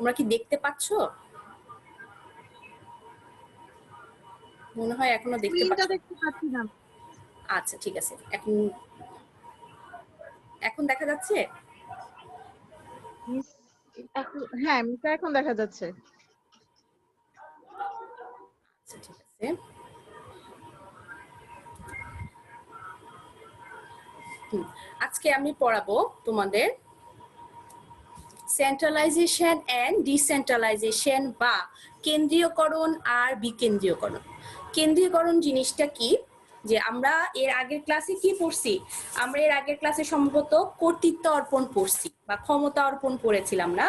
তোমরা কি দেখতে পাচ্ছ? মনে হয় এখনো দেখতে পাচ্ছি না। আচ্ছা ঠিক আছে, এখন দেখা যাচ্ছে? হ্যাঁ, এখন দেখা যাচ্ছে। আচ্ছা ঠিক আছে। আজকে আমি পড়াবো তোমাদের সেন্ট্রালাইজেশন এন্ড ডিসেন্ট্রালাইজেশন বা কেন্দ্রীয়করণ আর বিকেন্দ্রীয়করণ। কেন্দ্রীয়করণ জিনিসটা কি, যে আমরা এর আগের ক্লাসে কি পড়ছি, আমরা এর আগের ক্লাসে সম্ভবত কর্তৃত্ব অর্পণ পড়ছি বা ক্ষমতা অর্পণ পড়েছিলাম না,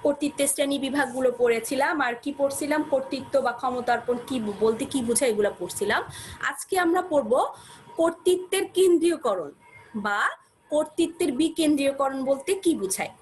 কর্তৃত্বের শ্রেণী বিভাগগুলো পড়েছিলাম আর কি পড়ছিলাম, কর্তৃত্ব বা ক্ষমতা অর্পণ কি বলতে কি বোঝায় এগুলো পড়ছিলাম। আজকে আমরা পড়বো কর্তৃত্বের কেন্দ্রীয়করণ বা কর্তৃত্বের বিকেন্দ্রীয়করণ বলতে কি বোঝায়।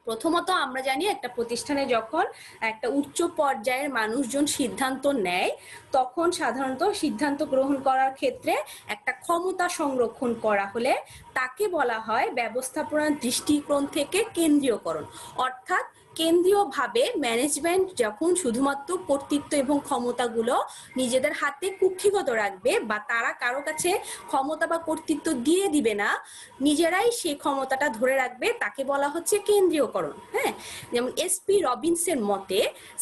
প্রথমত আমরা জানি একটা প্রতিষ্ঠানে যখন একটা উচ্চ পর্যায়ের মানুষজন সিদ্ধান্ত নেয় তখন সাধারণত সিদ্ধান্ত গ্রহণ করার ক্ষেত্রে একটা ক্ষমতা সংরক্ষণ করা হলে তাকে বলা হয় ব্যবস্থাপনার দৃষ্টিকোণ থেকে কেন্দ্রীয়করণ। অর্থাৎ কেন্দ্রীয়ভাবে ম্যানেজমেন্ট যখন শুধুমাত্র কর্তৃত্ব এবং ক্ষমতাগুলো নিজেদের হাতে কুক্ষিগত রাখবে বা তারা কারো কাছে ক্ষমতা বা কর্তৃত্ব দিয়ে দিবে না, নিজেরাই সেই ক্ষমতাটা ধরে রাখবে, তাকে বলা হচ্ছে কেন্দ্রীয়করণ। হ্যাঁ, যেমন এসপি রবিনসের মতে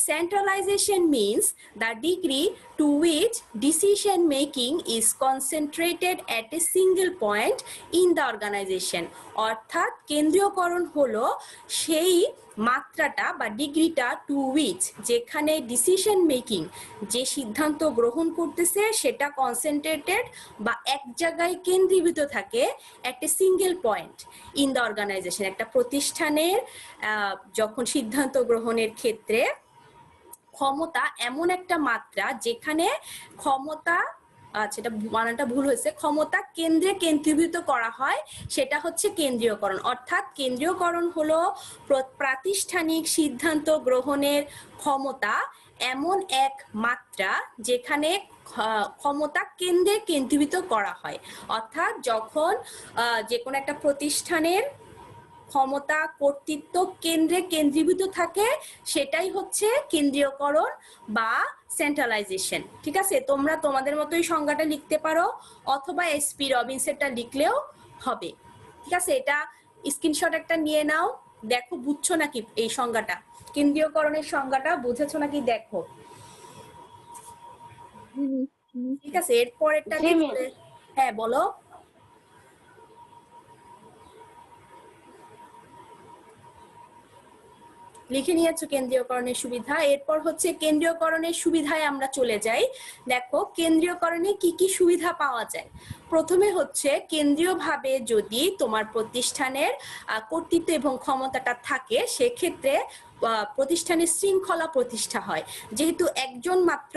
centralisation means the degree to which decision making is concentrated at a single point in the organisation. অর্থাৎ কেন্দ্রীয়করণ হলো সেই মাত্রাটা বা ডিগ্রিটা টু উইচ যেখানে ডিসিশন মেকিং যে সিদ্ধান্ত গ্রহণ করতেছে সেটা কনসেন্ট্রেটেড বা এক জায়গায় কেন্দ্রীভূত থাকে একটা single point in the organisation. একটা প্রতিষ্ঠানের যখন সিদ্ধান্ত গ্রহণের ক্ষেত্রে ক্ষমতা এমন একটা মাত্রা যেখানে ক্ষমতা, সেটা মানাটা ভুল হয়েছে, ক্ষমতা কেন্দ্রে কেন্দ্রীভূত করা হয়, সেটা হচ্ছে কেন্দ্রীয়করণ। অর্থাৎ কেন্দ্রীয়করণ হলো প্রাতিষ্ঠানিক সিদ্ধান্ত গ্রহণের ক্ষমতা এমন এক মাত্রা যেখানে ক্ষমতা কেন্দ্রে কেন্দ্রীভূত করা হয়। অর্থাৎ যখন যে কোনো একটা প্রতিষ্ঠানের ক্ষমতা কর্তৃত্ব কেন্দ্রে কেন্দ্রীভূত থাকে সেটাই হচ্ছে কেন্দ্রীয়করণ বা সেন্ট্রালাইজেশন। ঠিক আছে, তোমরা তোমাদের মতোই সংজ্ঞাটা লিখতে পারো অথবা এসপি রবিনসেরটা লিখলেও হবে। ঠিক আছে, এটা স্ক্রিনশট একটা নিয়ে নাও, দেখো বুঝছো নাকি এই সংজ্ঞাটা, কেন্দ্রীয়করণের সংজ্ঞাটা বুঝেছো নাকি দেখো। ঠিক আছে, এরপরেরটা হ্যাঁ বলো। লিখে নিয়েছো কেন্দ্রীয়করণের সুবিধা। এরপর হচ্ছে কেন্দ্রীয়করণের সুবিধায় আমরা চলে যাই। দেখো কেন্দ্রীয়করণে কি কি সুবিধা পাওয়া যায়। প্রথমে হচ্ছে কেন্দ্রীয়ভাবে যদি তোমার প্রতিষ্ঠানের কর্তৃত্ব এবং ক্ষমতাটা থাকে সেক্ষেত্রে প্রতিষ্ঠানের শৃঙ্খলা প্রতিষ্ঠা হয়। যেহেতু একজন মাত্র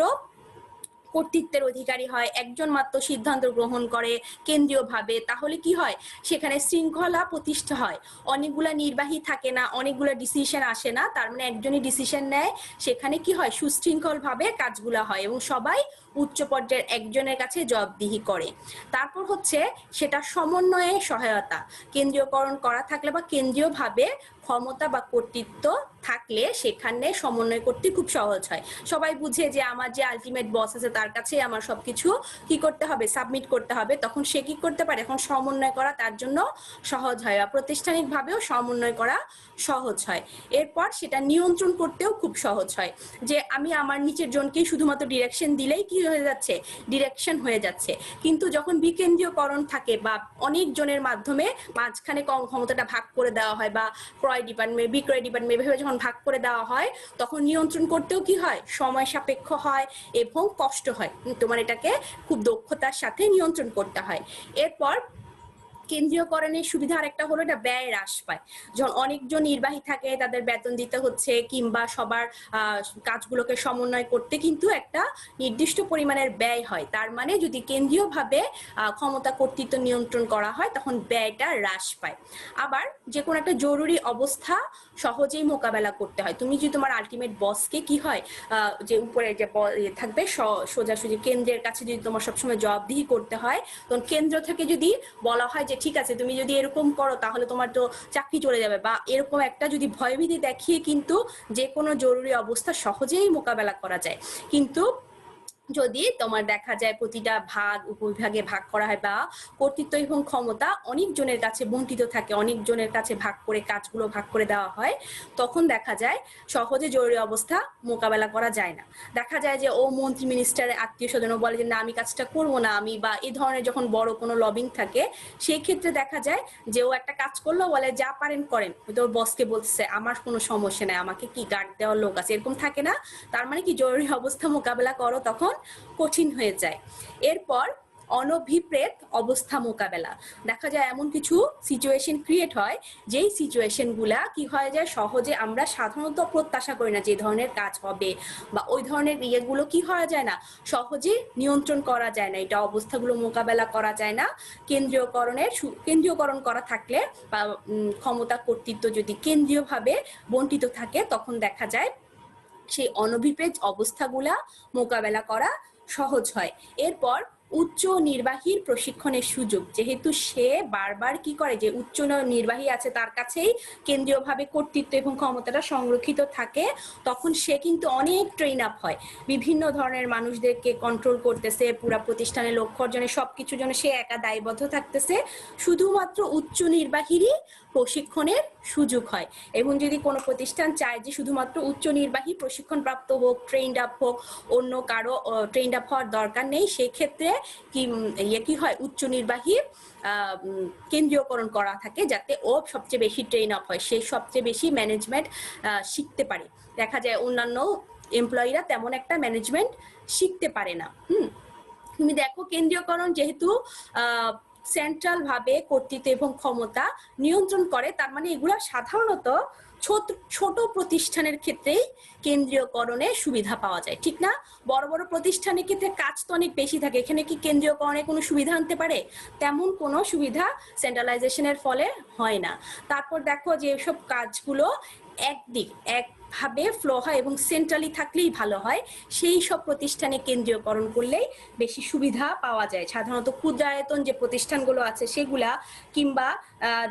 কর্তৃত্বের অধিকারী হয়, একজন মাত্র সিদ্ধান্ত গ্রহণ করে কেন্দ্রীয়ভাবে, তাহলে কি হয় সেখানে শৃঙ্খলা প্রতিষ্ঠা হয়। অনেকগুলা নির্বাহী থাকে না, অনেকগুলা ডিসিশন আসে না, তার মানে একজনই ডিসিশন নেয়, সেখানে কি হয় সুশৃঙ্খলভাবে কাজগুলা হয় এবং সবাই উচ্চ পর্যায়ের একজনের কাছে জবাবদিহি করে। তারপর হচ্ছে সেটা সমন্বয়ে সহায়তা, কেন্দ্রীয়করণ করা থাকলে বা কেন্দ্রীয়ভাবে ক্ষমতা বা কর্তৃত্ব থাকলে সেখানে সমন্বয় করতে খুব সহজ হয়। সবাই বুঝে যে আমার যে আলটিমেট বস আছে তার কাছে আমার সবকিছু কি করতে হবে, সাবমিট করতে হবে, তখন সে কি করতে পারে, এখন সমন্বয় করা তার জন্য সহজ হয় বা প্রাতিষ্ঠানিকভাবেও সমন্বয় করা সহজ হয়। এরপর সেটা নিয়ন্ত্রণ করতেও খুব সহজ হয়, যে আমি আমার নিচের জনকেই শুধুমাত্র ডিরেকশন দিলেই কি হয়ে যাচ্ছে, ডিরেকশন হয়ে যাচ্ছে। কিন্তু যখন বিকেন্দ্রীয়করণ থাকে বা অনেক জনের মাধ্যমে মাঝখানে ক্ষমতাটা ভাগ করে দেওয়া হয় বা ক্রয় ডিপার্টমেন্ট বিক্রয় ডিপার্টমেন্ট এভাবে যখন ভাগ করে দেওয়া হয় তখন নিয়ন্ত্রণ করতেও কি হয় সময় সাপেক্ষ হয় এবং কষ্ট হয়, তোমার এটাকে খুব দক্ষতার সাথে নিয়ন্ত্রণ করতে হয়। এরপর কেন্দ্রীয়করণের সুবিধা আরেকটা হলো এটা ব্যয় হ্রাস পায়। যখন অনেকজন নির্বাহী থাকে তাদের বেতন দিতে হচ্ছে কিংবা সবার কাজগুলোকে সমন্বয় করতে কিন্তু একটা নির্দিষ্ট পরিমাণের ব্যয় হয়, তার মানে যদি কেন্দ্রীয়ভাবে ক্ষমতা কর্তৃত্ব নিয়ন্ত্রণ করা হয় তখন ব্যয়টা হ্রাস পায়। আবার যে কোনো একটা জরুরি অবস্থা সহজেই মোকাবেলা করতে হয়। তুমি যদি তোমার আলটিমেট বসকে কি হয় যে উপরে যে থাকবে সোজাসুজি কেন্দ্রের কাছে যদি তোমার সবসময় জবাবদিহি করতে হয়, তখন কেন্দ্র থেকে যদি বলা হয় যে ঠিক আছে তুমি যদি এরকম করো তাহলে তোমার তো চাকরি চলে যাবে, বা এরকম একটা যদি ভয়ভীতি দেখিয়ে কিন্তু যে কোনো জরুরি অবস্থা সহজেই মোকাবেলা করা যায়। কিন্তু যদি তোমার দেখা যায় প্রতিটা উপবিভাগে ভাগ করা হয় বা কর্তৃত্ব এবং ক্ষমতা অনেকজনের কাছে বন্টিত থাকে, অনেকজনের কাছে ভাগ করে কাজগুলো ভাগ করে দেওয়া হয়, তখন দেখা যায় সহজে জরুরি অবস্থা মোকাবেলা করা যায় না। দেখা যায় যে ও মন্ত্রী মিনিস্টারের আত্মীয় স্বজন বলে যে না আমি কাজটা করবো না, আমি বা এই ধরনের যখন বড় কোনো লবিং থাকে সেই ক্ষেত্রে দেখা যায় যে ও একটা কাজ করলো বলে যা পারেন করেন, হয়তো ওর বসকে বলছে আমার কোনো সমস্যা নাই, আমাকে কি গার্ড দেওয়ার লোক আছে, এরকম থাকে না। তার মানে কি জরুরি অবস্থা মোকাবেলা করো তখন কঠিন হয়ে যায়। এরপর অনভিপ্রেত অবস্থা মোকাবেলা, দেখা যায় এমন কিছু সিচুয়েশন ক্রিয়েট হয় যেই সিচুয়েশনগুলা কি হয়ে যায় সহজে আমরা সাধারণত প্রত্যাশা করি না যে ধরনের কাজ হবে বা ওই ধরনের ইয়েগুলো কি হওয়া যায় না, সহজে নিয়ন্ত্রণ করা যায় না, এটা অবস্থাগুলো মোকাবেলা করা যায় না। কেন্দ্রীয়করণ করা থাকলে বা ক্ষমতা কর্তৃত্ব যদি কেন্দ্রীয়ভাবে বন্টিত থাকে তখন দেখা যায় সেই অনভিপ্রেত অবস্থাগুলা মোকাবেলা করা সহজ হয়। এরপর উচ্চ নির্বাহীর প্রশিক্ষণের সুযোগ, যেহেতু সে বারবার কি করে যে উচ্চ নির্বাহী আছে তার কাছেই কেন্দ্রীয়ভাবে কর্তৃত্ব এবং ক্ষমতাটা সংরক্ষিত থাকে, তখন সে কিন্তু অনেক ট্রেন আপ হয়, বিভিন্ন ধরনের মানুষদেরকে কন্ট্রোল করতেছে, পুরা প্রতিষ্ঠানের লক্ষ্য অর্জনে সবকিছুর জন্য সে একা দায়বদ্ধ থাকতেছে। শুধুমাত্র উচ্চ নির্বাহীরই প্রশিক্ষণের সুযোগ হয়। এবং যদি কোনো প্রতিষ্ঠান চায় যে শুধুমাত্র উচ্চ নির্বাহী প্রশিক্ষণ প্রাপ্ত হোক, ট্রেন্ড আপ হোক, অন্য কারো ট্রেন্ড আপ হওয়ার দরকার নেই, সেই ক্ষেত্রে কি হয় উচ্চ নির্বাহী কেন্দ্রীয়করণ করা থাকে যাতে ও সবচেয়ে বেশি ট্রেন আপ হয়, সে সবচেয়ে বেশি ম্যানেজমেন্ট শিখতে পারে। দেখা যায় অন্যান্য এমপ্লয়িরা তেমন একটা ম্যানেজমেন্ট শিখতে পারে না। তুমি দেখো কেন্দ্রীয়করণ যেহেতু সেন্ট্রাল ভাবে কর্তৃত্ব এবং ক্ষমতা নিয়ন্ত্রণ করে, তার মানে এগুলো সাধারণত ছোট প্রতিষ্ঠানের ক্ষেত্রেই কেন্দ্রীয়করণে সুবিধা পাওয়া যায়, ঠিক না? বড় বড় প্রতিষ্ঠানের ক্ষেত্রে কাজ তো অনেক বেশি থাকে, এখানে কি কেন্দ্রীয়করণে কোনো সুবিধা আনতে পারে? তেমন কোনো সুবিধা সেন্ট্রালাইজেশনের ফলে হয় না। তারপর দেখো যে এসব কাজগুলো একভাবে ফ্লো হয় এবং সেন্ট্রালি থাকলেই ভালো হয়, সেই সব প্রতিষ্ঠানে কেন্দ্রীয়করণ করলেই বেশি সুবিধা পাওয়া যায়। সাধারণত ক্ষুদ্রায়তন যে প্রতিষ্ঠানগুলো আছে সেগুলা, কিংবা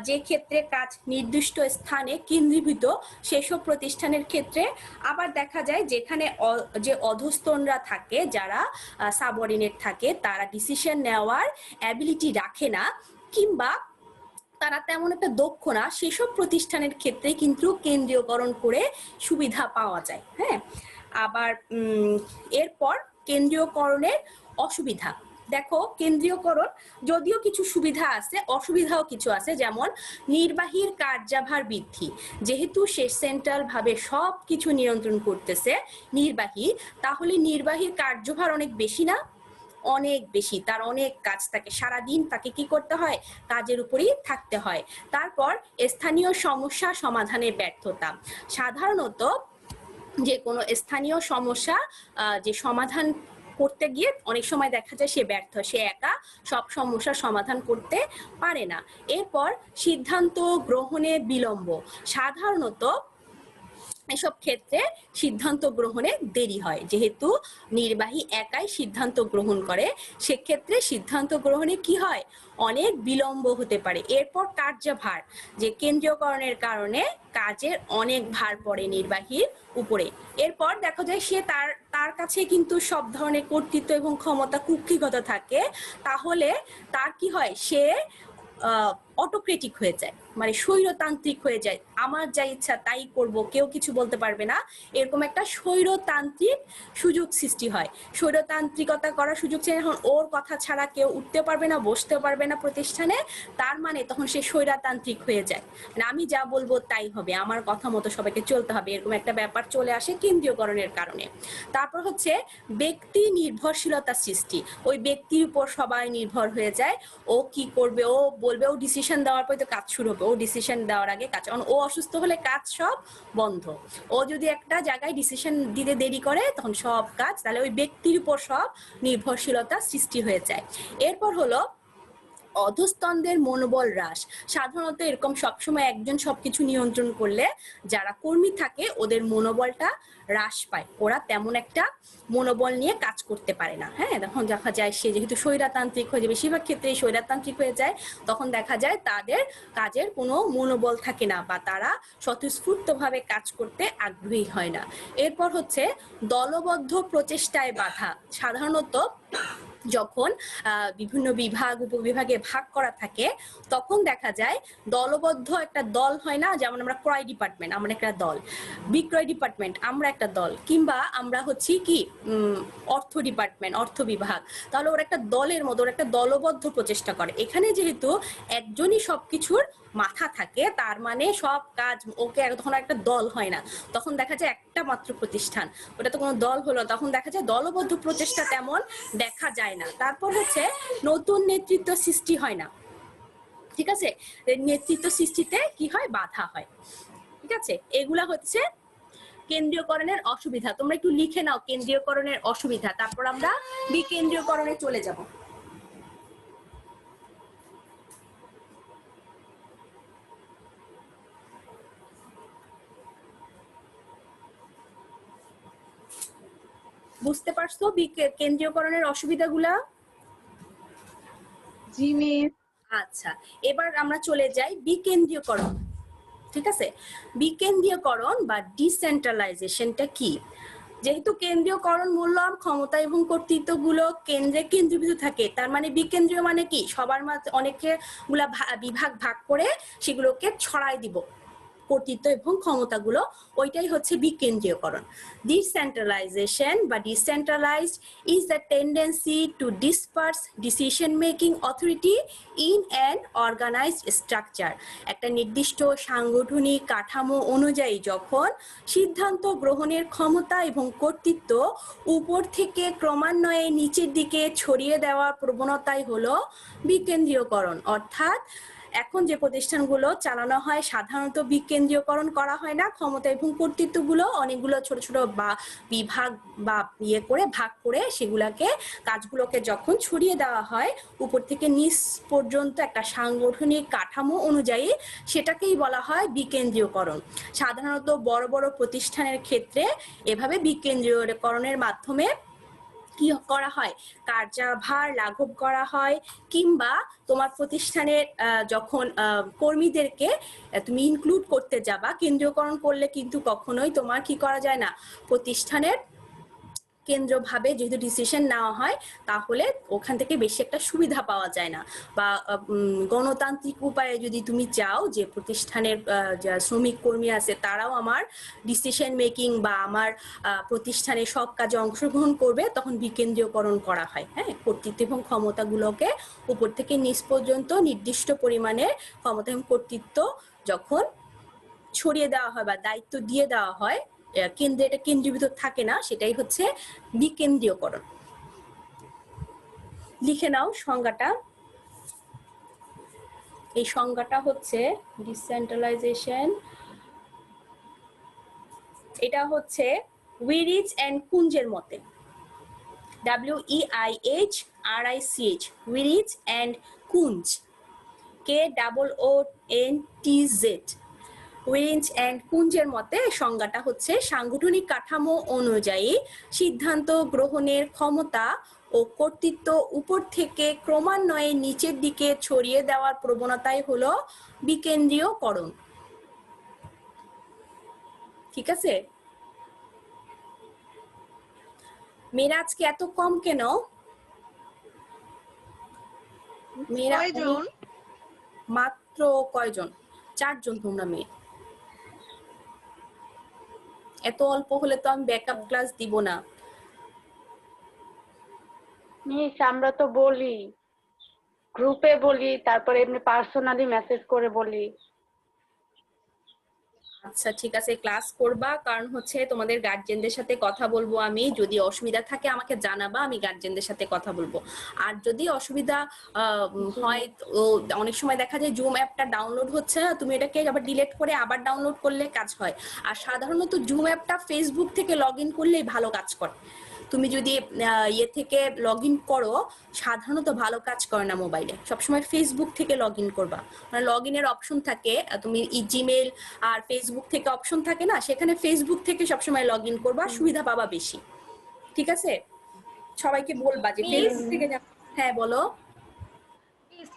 যে ক্ষেত্রে কাজ নির্দিষ্ট স্থানে কেন্দ্রীভূত সেসব প্রতিষ্ঠানের ক্ষেত্রে আবার দেখা যায় যেখানে যে অধস্তনরা থাকে, যারা সাবঅর্ডিনেট থাকে, তারা ডিসিশন নেওয়ার অ্যাবিলিটি রাখে না কিংবা তারা তেমন একটা দক্ষ না, সেসব প্রতিষ্ঠানের ক্ষেত্রে কিন্তু কেন্দ্রীয়করণ করে সুবিধা পাওয়া যায়। হ্যাঁ, আবার এরপর কেন্দ্রীয়করণের অসুবিধা। দেখো কেন্দ্রীয়করণ যদিও কিছু সুবিধা আছে, অসুবিধাও কিছু আছে, যেমন নির্বাহীর কার্যভার বৃদ্ধি, যেহেতু সে সেন্ট্রাল ভাবে সব কিছু নিয়ন্ত্রণ করতেছে নির্বাহী, তাহলে নির্বাহীর কার্যভার অনেক বেশি না? অনেক বেশি, তার অনেক কাজ থাকে, সারাদিন তাকে কি করতে হয়, কাজের উপরই থাকতে হয়। তারপর স্থানীয় সমস্যা সমাধানের ব্যর্থতা, সাধারণত যে কোনো স্থানীয় সমস্যা যে সমাধান করতে গিয়ে অনেক সময় দেখা যায় সে ব্যর্থ, সে একা সব সমস্যার সমাধান করতে পারে না। এরপর সিদ্ধান্ত গ্রহণে বিলম্ব, সাধারণত এসব ক্ষেত্রে সিদ্ধান্ত গ্রহণে দেরি হয়, যেহেতু নির্বাহী একাই সিদ্ধান্ত গ্রহণ করে, সেক্ষেত্রে সিদ্ধান্ত গ্রহণে কি হয়, অনেক বিলম্ব হতে পারে। এরপর কার্যভার, যে কেন্দ্রীয়করণের কারণে কাজের অনেক ভার পড়ে নির্বাহীর উপরে। এরপর দেখা যায় সে তার কাছে কিন্তু সব ধরনের কর্তৃত্ব এবং ক্ষমতা কুক্ষিগত থাকে, তাহলে তার কি হয়, সে অটোক্রেটিক হয়ে যায়, মানে স্বৈরতান্ত্রিক হয়ে যায়, আমার যা ইচ্ছা তাই করব, কেউ কিছু বলতে পারবে না, এরকম একটা স্বৈরতান্ত্রিক সুযোগ সৃষ্টি হয়। স্বৈরতান্ত্রিকতা করার সুযোগ ছিল, এখন ওর কথা ছাড়া কেউ উঠতে পারবে না, বসতেও পারবে না প্রতিষ্ঠানে, তার মানে তখন সে স্বৈরতান্ত্রিক হয়ে যায়, মানে আমি যা বলবো তাই হবে, আমার কথা মতো সবাইকে চলতে হবে, এরকম একটা ব্যাপার চলে আসে কেন্দ্রীয়করণের কারণে। তারপর হচ্ছে ব্যক্তি নির্ভরশীলতা সৃষ্টি, ওই ব্যক্তির উপর সবাই নির্ভর হয়ে যায়, ও কি করবে, ও বলবে, ও ডিসিশন দেওয়ার পর তো কাজ শুরু হবে, ও ডিসিশন দেওয়ার আগে কাজ, ও অসুস্থ হলে কাজ সব বন্ধ, ও যদি একটা জায়গায় ডিসিশন দিতে দেরি করে তখন সব কাজ, তাহলে ওই ব্যক্তির উপর সব নির্ভরশীলতা সৃষ্টি হয়ে যায়। এরপর হলো অধস্তনদের মনোবল হ্রাস। সাধারণত এরকম সবসময় একজন সবকিছু নিয়ন্ত্রণ করলে যারা কর্মী থাকে ওদের মনোবলটা হ্রাস পায়, ওরা তেমন একটা মনোবল নিয়ে কাজ করতে পারে না। হ্যাঁ, তখন দেখা যায় সে যেহেতু স্বৈরতান্ত্রিক হয়ে যায়, বেশিরভাগ ক্ষেত্রে স্বৈরতান্ত্রিক হয়ে যায়, তখন দেখা যায় তাদের কাজের কোনো মনোবল থাকে না বা তারা স্বতঃস্ফূর্তভাবে কাজ করতে আগ্রহী হয় না। এরপর হচ্ছে দলবদ্ধ প্রচেষ্টায় বাধা। সাধারণত যখন বিভিন্ন বিভাগ উপবিভাগে ভাগ করা থাকে তখন দেখা যায় দলবদ্ধ একটা দল হয় না, যেমন আমরা ক্রয় ডিপার্টমেন্ট আমরা একটা দল, বিক্রয় ডিপার্টমেন্ট আমরা একটা দল, কিংবা আমরা হচ্ছি কি অর্থ ডিপার্টমেন্ট অর্থ বিভাগ, তাহলে ওরা একটা দলের মতো ওরা একটা দলবদ্ধ প্রচেষ্টা করে। এখানে যেহেতু একজনই সবকিছুর মাথা থাকে তার মানে সব কাজ ওকে তখন একটা দল হয় না, তখন দেখা যায় একটা মাত্র প্রতিষ্ঠান, ওটা তো কোনো দল হলো, তখন দেখা যায় দলবদ্ধ প্রচেষ্টা তেমন দেখা যায় না। তারপর হচ্ছে নতুন নেতৃত্ব সৃষ্টি হয় না। ঠিক আছে, নেতৃত্ব সৃষ্টিতে কি হয়, বাধা হয়। ঠিক আছে, এগুলা হচ্ছে কেন্দ্রীয়করণের অসুবিধা। তোমরা একটু লিখে নাও কেন্দ্রীয়করণের অসুবিধা, তারপর আমরা বিকেন্দ্রীয়করণে চলে যাব। বুঝতে পারছো কেন্দ্রীয়করণের অসুবিধাগুলা? জি মিস। আচ্ছা, এবার আমরা চলে যাই বিকেন্দ্রীয়করণ। ঠিক আছে, বিকেন্দ্রীয়করণ বা ডিসেন্ট্রালাইজেশনটা কি? যেহেতু কেন্দ্রীয়করণ বললাম ক্ষমতা এবং কর্তৃত্বগুলো কেন্দ্রে কেন্দ্রীভূত থাকে, তার মানে বিকেন্দ্রীয় মানে কি সবার মাঝে অনেকে গুলা বিভাগ ভাগ করে সেগুলোকে ছড়াই দিব কর্তৃত্ব এবং ক্ষমতাগুলো, ওইটাই হচ্ছে বিকেন্দ্রীয়করণ। ডিসেন্ট্রালাইজেশন বা decentralised is the tendency to disperse decision making authority in an organised structure. একটা নির্দিষ্ট সাংগঠনিক কাঠামো অনুযায়ী যখন সিদ্ধান্ত গ্রহণের ক্ষমতা এবং কর্তৃত্ব উপর থেকে ক্রমান্বয়ে নিচের দিকে ছড়িয়ে দেওয়ার প্রবণতাই হলো বিকেন্দ্রীয়করণ। অর্থাৎ এখন যে প্রতিষ্ঠানগুলো চালানো হয় সাধারণত বিকেন্দ্রীয়করণ করা হয় না, ক্ষমতা এবং কর্তৃত্বগুলো অনেকগুলো ছোট ছোট বা বিভাগ বা ইয়ে করে ভাগ করে সেগুলোকে কাজগুলোকে যখন ছড়িয়ে দেওয়া হয় উপর থেকে নিচ পর্যন্ত একটা সাংগঠনিক কাঠামো অনুযায়ী, সেটাকেই বলা হয় বিকেন্দ্রীয়করণ। সাধারণত বড় বড় প্রতিষ্ঠানের ক্ষেত্রে এভাবে বিকেন্দ্রীয়করণের মাধ্যমে কি করা হয়, কার্যভার লাঘব করা হয়, কিংবা তোমার প্রতিষ্ঠানের যখন কর্মীদেরকে তুমি ইনক্লুড করতে যাবা, কেন্দ্রীয়করণ করলে কিন্তু কখনোই তোমার কি করা যায় না, প্রতিষ্ঠানের কেন্দ্রভাবে যেহেতু ডিসিশন নেওয়া হয় তাহলে ওখান থেকে বেশি একটা সুবিধা পাওয়া যায় না। বা গণতান্ত্রিক উপায়ে যদি তুমি চাও যে প্রতিষ্ঠানের যা শ্রমিক কর্মী আছে তারাও আমার ডিসিশন মেকিং বা আমার প্রতিষ্ঠানে সব কাজে অংশগ্রহণ করবে, তখন বিকেন্দ্রীয়করণ করা হয়। হ্যাঁ, কর্তৃত্ব এবং ক্ষমতাগুলোকে উপর থেকে নিচ পর্যন্ত নির্দিষ্ট পরিমাণের ক্ষমতা এবং কর্তৃত্ব যখন ছড়িয়ে দেওয়া হয় বা দায়িত্ব দিয়ে দেওয়া হয়, কেন্দ্রে এটা কেন্দ্রীভূত থাকে না, সেটাই হচ্ছে বিকেন্দ্রীয়করণ। লিখে নাও সংজ্ঞাটা। এই সংজ্ঞাটা হচ্ছে ডিসেন্ট্রালাইজেশন, এটা হচ্ছে উইরিচ এন্ড কুঞ্জের মতে, WEIHRICH, Weihrich and Koontz, KOONTZ। Weihrich and কুঞ্জের মতে সংজ্ঞাটা হচ্ছে সাংগঠনিক কাঠামো অনুযায়ী সিদ্ধান্ত গ্রহণের ক্ষমতা ও কর্তৃত্ব উপর থেকে ক্রমান্বয়ে নিচের দিকে ছড়িয়ে দেওয়ার প্রবণতাই হলো বিকেন্দ্রীয়করণ। ঠিক আছে, মেয়েরা আজকে এত কম কেন? মেয়েরা মাত্র কয়জন? 4 জন তোমরা মেয়ে। এত অল্প হলে তো আমি ব্যাকআপ ক্লাস দিব না। মিস আমরা তো বলি, গ্রুপে বলি, তারপরে এমনি পার্সোনালি মেসেজ করে বলি। আচ্ছা ঠিক আছে, ক্লাস করবা, কারণ হচ্ছে তোমাদের গার্জেনদের সাথে কথা বলবো আমি, যদি অসুবিধা থাকে আমাকে জানাবা, আমি গার্জেনদের সাথে কথা বলবো। আর যদি অসুবিধা হয়, অনেক সময় দেখা যায় জুম অ্যাপটা ডাউনলোড হচ্ছে না, তুমি এটাকে আবার ডিলিট করে আবার ডাউনলোড করলে কাজ হয়। আর সাধারণত জুম অ্যাপটা ফেসবুক থেকে লগ ইন করলেই ভালো কাজ করে, তুমি যদি ইয়ে থেকে লগ ইন করো, সাধারণত ভালো কাজ করে না মোবাইলে, সবসময় ফেসবুক থেকে লগ ইন করবা। মানে লগ ইনের অপশন থাকে, তুমি জিমেল আর ফেসবুক থেকে অপশন থাকে না, সেখানে ফেসবুক থেকে সবসময় লগ ইন করবা, সুবিধা পাবা বেশি। ঠিক আছে, সবাইকে বলবা যে ফেসবুক থেকে। হ্যাঁ বলো।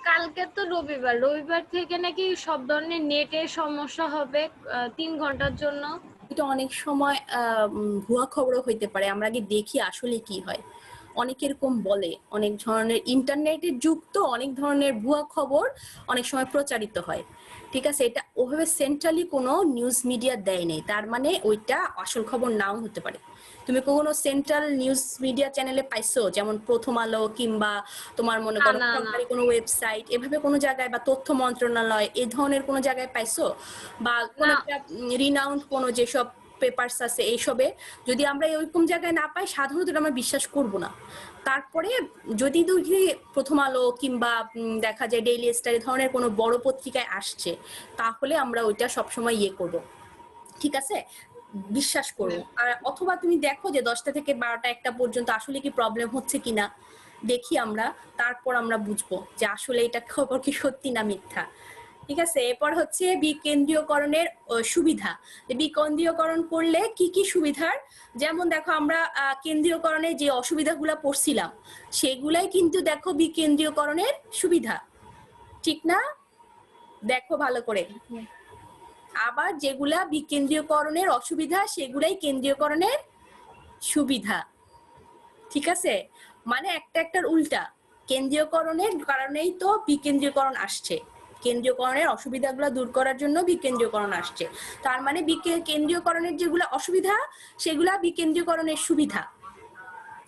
কালকে তো রবিবার, রবিবার থেকে নাকি সব ধরনের নেটের সমস্যা হবে 3 ঘন্টার জন্য। এটা অনেক সময় ভুয়া খবরও হইতে পারে, আমরা আগে দেখি আসলে কি হয়। অনেক এরকম বলে, অনেক ধরনের ইন্টারনেটের যুগ তো, অনেক ধরনের ভুয়া খবর অনেক সময় প্রচারিত হয়। ঠিক আছে, এটা ওভাবে সেন্ট্রালি কোনো নিউজ মিডিয়া দেয় নেই, তার মানে ওইটা আসল খবর নাও হতে পারে। তুমি কোনো সেন্ট্রাল নিউজ মিডিয়া চ্যানেলে পাইছো, যেমন প্রথম আলো কিংবা তোমার মনে করো না, না। সরকারি কোনো ওয়েবসাইট এভাবে কোনো জায়গায়, বা তথ্য মন্ত্রণালয় এই ধরনের কোনো জায়গায় পাইছো? বা কোনো না। একটা রিনাউন্ড কোনো যেসব পেপারস আছে এইসবে যদি আমরা এরকম জায়গায় না পাই, সাধারণত এটা আমরা বিশ্বাস করব না। তারপরে যদি প্রথম আলো কিংবা দেখা যায় ডেইলি স্টার ধরনের কোনো বড় পত্রিকায় আসছে, তাহলে আমরা ওইটা সবসময় ইয়ে করব, ঠিক আছে, বিশ্বাস করবো। আর অথবা তুমি দেখো যে 10টা থেকে 12টা 1টা পর্যন্ত আসলে কি প্রবলেম হচ্ছে কিনা দেখি আমরা, তারপর আমরা বুঝবো যে আসলে এটা খবর কি সত্যি না মিথ্যা। ঠিক আছে, এরপর হচ্ছে বিকেন্দ্রীয়করণের সুবিধা। বিকেন্দ্রীয়করণ করলে কি কি সুবিধার, যেমন দেখো আমরা কেন্দ্রীয়করণে যে অসুবিধাগুলো পড়ছিলাম, সেগুলাই কিন্তু দেখো বিকেন্দ্রীয়করণের সুবিধা, ঠিক না? দেখো ভালো করে। আবার যেগুলা বিকেন্দ্রীয়করণের অসুবিধা, সেগুলাই কেন্দ্রীয়করণের সুবিধা। ঠিক আছে, মানে একটা একটার উল্টা। কেন্দ্রীয়করণের কারণেই তো বিকেন্দ্রীয়করণ আসছে, কেন্দ্রীয়করণের অসুবিধাগুলো দূর করার জন্য বিকেন্দ্রীয়করণ আসছে। তার মানে কেন্দ্রীয়করণের যেগুলো অসুবিধা, সেগুলা বিকেন্দ্রীয়করণের সুবিধা।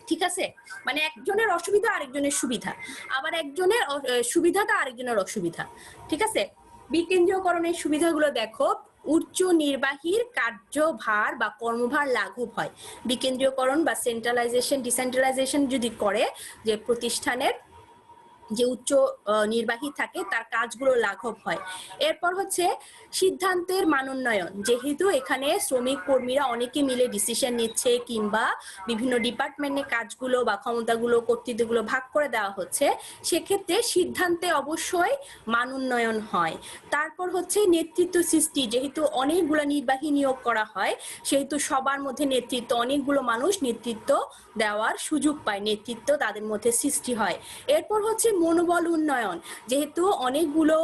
ঠিক আছে, মানে একজনের অসুবিধা আরেকজনের সুবিধা, আবার একজনের সুবিধাটা আরেকজনের অসুবিধা। ঠিক আছে, বিকেন্দ্রীয়করণের সুবিধাগুলো দেখো, উচ্চ নির্বাহীর কার্যভার বা কর্মভার লাঘব হয়। বিকেন্দ্রীয়করণ বা সেন্ট্রালাইজেশন ডিসেন্ট্রালাইজেশন যদি করে, যে প্রতিষ্ঠানের যে উচ্চ নির্বাহী থাকে তার কাজগুলো লাঘব হয়। এরপর হচ্ছে সিদ্ধান্তের মানোন্নয়ন, যেহেতু এখানে শ্রমিক কর্মীরা অনেকে মিলে ডিসিশন নিচ্ছে কিংবা বিভিন্ন ডিপার্টমেন্টের কাজগুলো বা ক্ষমতাগুলো কর্তৃত্বগুলো ভাগ করে দেওয়া হচ্ছে, সেক্ষেত্রে সিদ্ধান্তে অবশ্যই মানোন্নয়ন হয়। তারপর হচ্ছে নেতৃত্ব সৃষ্টি, যেহেতু অনেকগুলো নির্বাহী নিয়োগ করা হয়, সেহেতু সবার মধ্যে নেতৃত্ব, অনেকগুলো মানুষ নেতৃত্ব দেওয়ার সুযোগ পায়, নেতৃত্ব তাদের মধ্যে সৃষ্টি হয়। এরপর হচ্ছে মনোবল উন্নয়ন, যেহেতু অনেকগুলো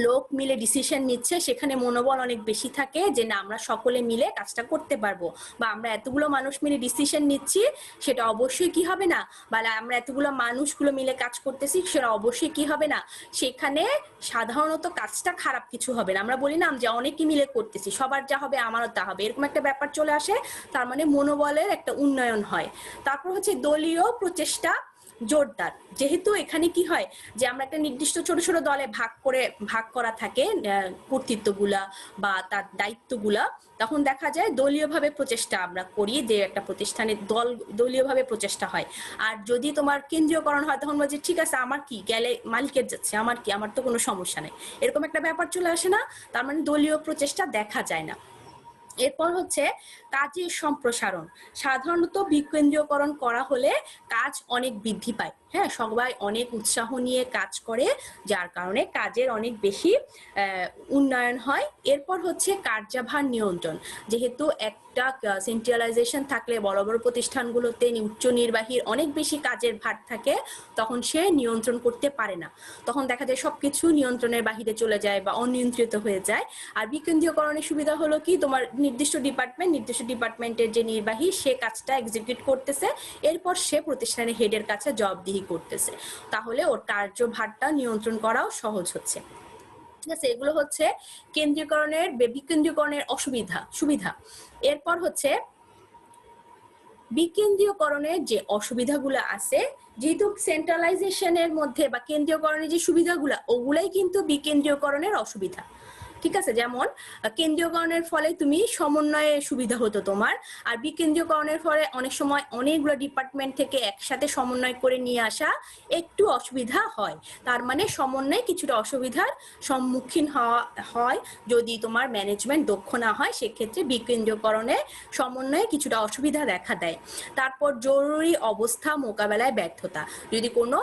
লোক মিলে ডিসিশন নিচ্ছে, সেখানে মনোবল অনেক বেশি থাকে যে না আমরা সকলে মিলে কাজটা করতে পারবো, বা আমরা এতগুলো মানুষ মিলে ডিসিশন নিচ্ছি, সেটা অবশ্যই কি হবে না, বা আমরা এতগুলো মানুষগুলো মিলে কাজ করতেছি, সেটা অবশ্যই কি হবে না, সেখানে সাধারণত কাজটা খারাপ কিছু হবে না। আমরা বলি না যে অনেকে মিলে করতেছি, সবার যা হবে আমারও তা হবে, এরকম একটা ব্যাপার চলে আসে, তার মানে মনোবলের একটা উন্নয়ন হয়। তারপর হচ্ছে দলীয় প্রচেষ্টা জোরদার, যেহেতু এখানে কি হয় যে আমরা একটা নির্দিষ্ট ছোট ছোট দলে ভাগ করা থাকে কর্তৃত্বগুলা বা তার দায়িত্বগুলা, তখন দেখা যায় দলীয়ভাবে প্রচেষ্টা আমরা করি, যে একটা প্রতিষ্ঠানের দলীয়ভাবে প্রচেষ্টা হয়। আর যদি তোমার কেন্দ্রীয়করণ হয়, তখন বলছে ঠিক আছে আমার কি, গেলে মালিকের যাচ্ছে, আমার কি, আমার তো কোনো সমস্যা নেই, এরকম একটা ব্যাপার চলে আসে না, তার মানে দলীয় প্রচেষ্টা দেখা যায় না। এরপর হচ্ছে কাজের সম্প্রসারণ, সাধারণত বিকেন্দ্রীয়করণ করা হলে কাজ অনেক বৃদ্ধি পায়। হ্যাঁ, সবাই অনেক উৎসাহ নিয়ে কাজ করে, যার কারণে কাজের অনেক বেশি উন্নয়ন হয়। এরপর হচ্ছে কার্যভার নিয়ন্ত্রণ, যেহেতু একটা সেন্ট্রালাইজেশন থাকলে বড় বড় প্রতিষ্ঠানগুলোতে উচ্চ নির্বাহীর অনেক বেশি কাজের ভার থাকে, তখন সে নিয়ন্ত্রণ করতে পারে না, তখন দেখা যায় সবকিছু নিয়ন্ত্রণের বাহিরে চলে যায় বা অনিয়ন্ত্রিত হয়ে যায়। আর বিকেন্দ্রীয়করণের সুবিধা হলো কি, তোমার নির্দিষ্ট ডিপার্টমেন্টের যে নির্বাহী, সে কাজটা এক্সিকিউট করতেছে, এরপর সে প্রতিষ্ঠানের হেডের কাছে জবাবদিহি করতেছে, তাহলে ওর কার্যভারটা নিয়ন্ত্রণ করাও সহজ হচ্ছে। ঠিক আছে, এগুলো হচ্ছে কেন্দ্রীয়করণের বিকেন্দ্রীয়করণের সুবিধা। এরপর হচ্ছে বিকেন্দ্রীয়করণের যে অসুবিধাগুলো আছে, যেহেতু সেন্ট্রালাইজেশনের মধ্যে বা কেন্দ্রীয়করণের যে সুবিধাগুলো, ওগুলাই কিন্তু বিকেন্দ্রীয়করণের অসুবিধা। ঠিক আছে, যেমন কেন্দ্রীয়করণের ফলে তুমি সমন্বয়ে সুবিধা হতো তোমার, আর বিকেন্দ্রীয়করণের ফলে অনেক সময় অনেকগুলো ডিপার্টমেন্ট থেকে একসাথে সমন্বয় করে নিয়ে আসা একটু অসুবিধা হয়। তার মানে সমন্বয়ে কিছুটা অসুবিধার সম্মুখীন হয় যদি তোমার ম্যানেজমেন্ট দক্ষ না হয়, সেক্ষেত্রে বিকেন্দ্রীয়করণে সমন্বয়ে কিছুটা অসুবিধা দেখা দেয়। তারপর জরুরি অবস্থা মোকাবেলায় ব্যর্থতা, যদি কোনো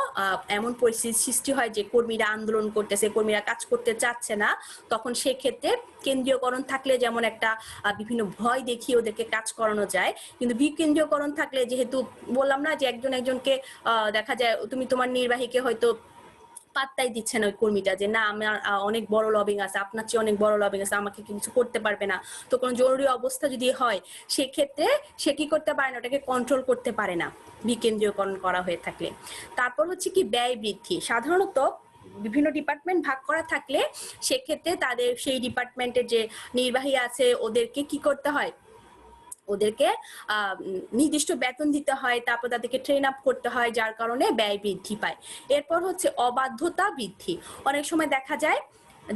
এমন পরিস্থিতির সৃষ্টি হয় যে কর্মীরা আন্দোলন করতেছে, কর্মীরা কাজ করতে চাচ্ছে না, তখন সেক্ষেত্রে কেন্দ্রীয়করণ থাকলে যেমন একটা বিভিন্ন ভয় দেখিয়ে ওদেরকে কাজ করানো যায়, কিন্তু বিকেন্দ্রীয়করণ থাকলে যেহেতু বললাম না যে একজন একজনকে দেখা যায় তুমি তোমার নির্বাহীকে হয়তো পাত্তাই দিচ্ছে না ওই কর্মীটা, যে না আমার অনেক বড় লবিং আছে, আপনার চেয়ে অনেক বড় লবিং আছে, আমাকে কিছু করতে পারবে না। তো কোনো জরুরি অবস্থা যদি হয় সেক্ষেত্রে সে কি করতে পারে না, ওটাকে কন্ট্রোল করতে পারে না বিকেন্দ্রীয়করণ করা হয়ে থাকলে। তারপর হচ্ছে কি ব্যয় বৃদ্ধি, সাধারণত বিভিন্ন ডিপার্টমেন্ট ভাগ করা থাকলে সেক্ষেত্রে তাদের সেই ডিপার্টমেন্টের যে নির্বাহী আছে ওদেরকে কি করতে হয়, ওদেরকে নির্দিষ্ট বেতন দিতে হয়, তারপর তাদেরকে ট্রেন আপ করতে হয়, যার কারণে ব্যয় বৃদ্ধি পায়। এরপর হচ্ছে অবাধ্যতা বৃদ্ধি, অনেক সময় দেখা যায়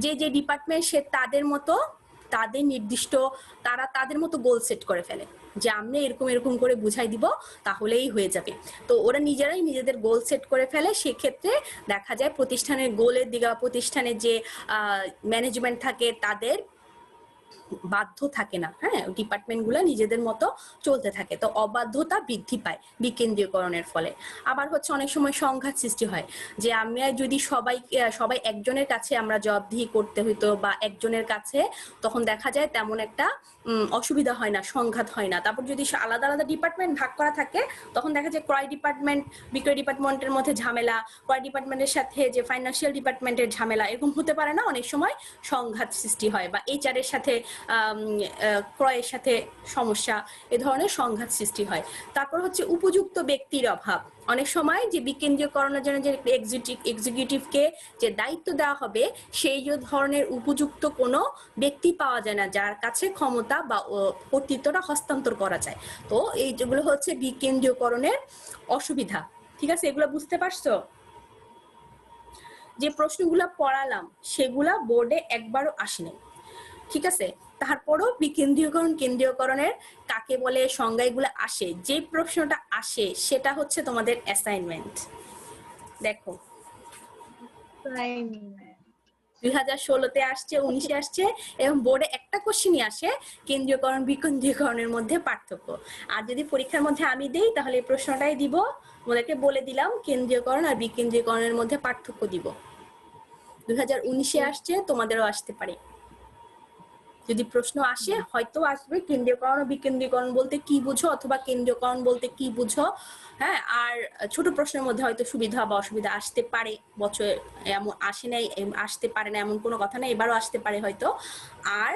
যে যে ডিপার্টমেন্ট সে তাদের মতো তাদের নির্দিষ্ট তারা তাদের মতো গোল সেট করে ফেলে যে আমরা এরকম এরকম করে বুঝাই দিব তাহলেই হয়ে যাবে। তো ওরা নিজেরাই নিজেদের গোল সেট করে ফেলে, সেক্ষেত্রে দেখা যায় প্রতিষ্ঠানের গোলের দিকে প্রতিষ্ঠানের যে ম্যানেজমেন্ট থাকে তাদের বাধ্য থাকে না, হ্যাঁ ডিপার্টমেন্টগুলো নিজেদের মতো চলতে থাকে। তো অবাধ্যতা বৃদ্ধি পায় বিকেন্দ্রীয়করণের ফলে। আবার হচ্ছে অনেক সময় সংঘাত সৃষ্টি হয়, যে আমরা যদি সবাই একজনের কাছে আমরা জবাবদিহি করতে হইতো বা একজনের কাছে, তখন দেখা যায় তেমন একটা অসুবিধা হয় না, সংঘাত হয় না। তারপর যদি আলাদা আলাদা ডিপার্টমেন্ট ভাগ করা থাকে তখন দেখা যায় ক্রয় ডিপার্টমেন্ট বিক্রয় ডিপার্টমেন্টের মধ্যে ঝামেলা, ক্রয় ডিপার্টমেন্টের সাথে যে ফাইন্যান্সিয়াল ডিপার্টমেন্টের ঝামেলা, এরকম হতে পারে না, অনেক সময় সংঘাত সৃষ্টি হয়, বা এইচআর এর সাথে ক্রয়ের সাথে সমস্যা, এ ধরনের সংঘাত সৃষ্টি হয়। তারপর হচ্ছে উপযুক্ত ব্যক্তির অভাব, অনেক সময় যে বিকেন্দ্রীয়করণের জন্য যে এক্সিকিউটিভকে যে দায়িত্ব দেওয়া হবে সেই ধরনের উপযুক্ত কোনো ব্যক্তি পাওয়া যায় না যার কাছে ক্ষমতা বা কর্তৃত্বটা হস্তান্তর করা যায়। তো এই যেগুলো হচ্ছে বিকেন্দ্রীয়করণের অসুবিধা। ঠিক আছে, এগুলো বুঝতে পারছো? যে প্রশ্নগুলো পড়ালাম সেগুলা বোর্ডে একবারও আসেনি, ঠিক আছে? তারপরও বিকেন্দ্রীয়করণ কেন্দ্রীয়করণের কাকে বলে সংজ্ঞা এগুলো আসে, যে প্রশ্নটা আসে সেটা হচ্ছে তোমাদের অ্যাসাইনমেন্ট। দেখো 2016-তে আসছে, 19-এ আসছে, এবং বোর্ডে একটা কোশ্চেনই আসে কেন্দ্রীয়করণ বিকেন্দ্রীয়করণের মধ্যে পার্থক্য। আর যদি পরীক্ষার মধ্যে আমি দেই তাহলে এই প্রশ্নটাই দিব, ওদেরকে বলে দিলাম কেন্দ্রীয়করণ আর বিকেন্দ্রীয়করণের মধ্যে পার্থক্য দিব। 2019-এ আসছে, তোমাদেরও আসতে পারে। যদি প্রশ্ন আসে হয়তো আসবে কেন্দ্রীয়করণ ও বিকেন্দ্রীকরণ বলতে কি বুঝো, অথবা কেন্দ্রীয়করণ বলতে কি বুঝো, হ্যাঁ। আর ছোট প্রশ্নের মধ্যে হয়তো সুবিধা বা অসুবিধা আসতে পারে, বছর এমন আসে নাই, আসতে পারে না এমন কোনো কথা না, এবারও আসতে পারে হয়তো। আর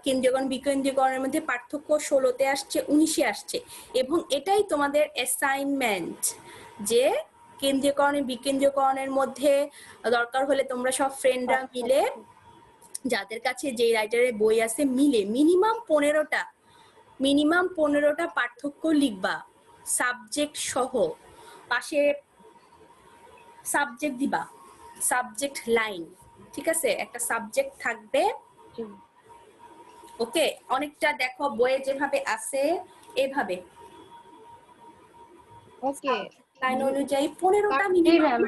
কেন্দ্রীয়করণ বিকেন্দ্রীকরণের মধ্যে পার্থক্য 16-তে আসছে, 19-এ আসছে, এবং এটাই তোমাদের অ্যাসাইনমেন্ট, যে কেন্দ্রীয়করণ বিকেন্দ্রীকরণের মধ্যে দরকার হলে তোমরা সব ফ্রেন্ডরা মিলে যাদের কাছে যে রাইটারের বই আছে মিলে মিনিমাম 15টা পার্থক্য লিখবা, সাবজেক্ট সহ, পাশে সাবজেক্ট দিবা, সাবজেক্ট লাইন, ঠিক আছে? একটা সাবজেক্ট থাকবে, ওকে? অনেকটা দেখো বইয়ে যেভাবে আছে এভাবে ওকে, লাইন অনুযায়ী 15টা মিনিমাম।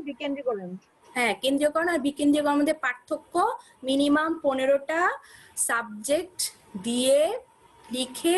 বিকেন্দ্রীকরণ হ্যাঁ, কেন্দ্রীয়করণ আর বিকেন্দ্রীকরণের মধ্যে পার্থক্য মিনিমাম 15টা সাবজেক্ট দিয়ে লিখে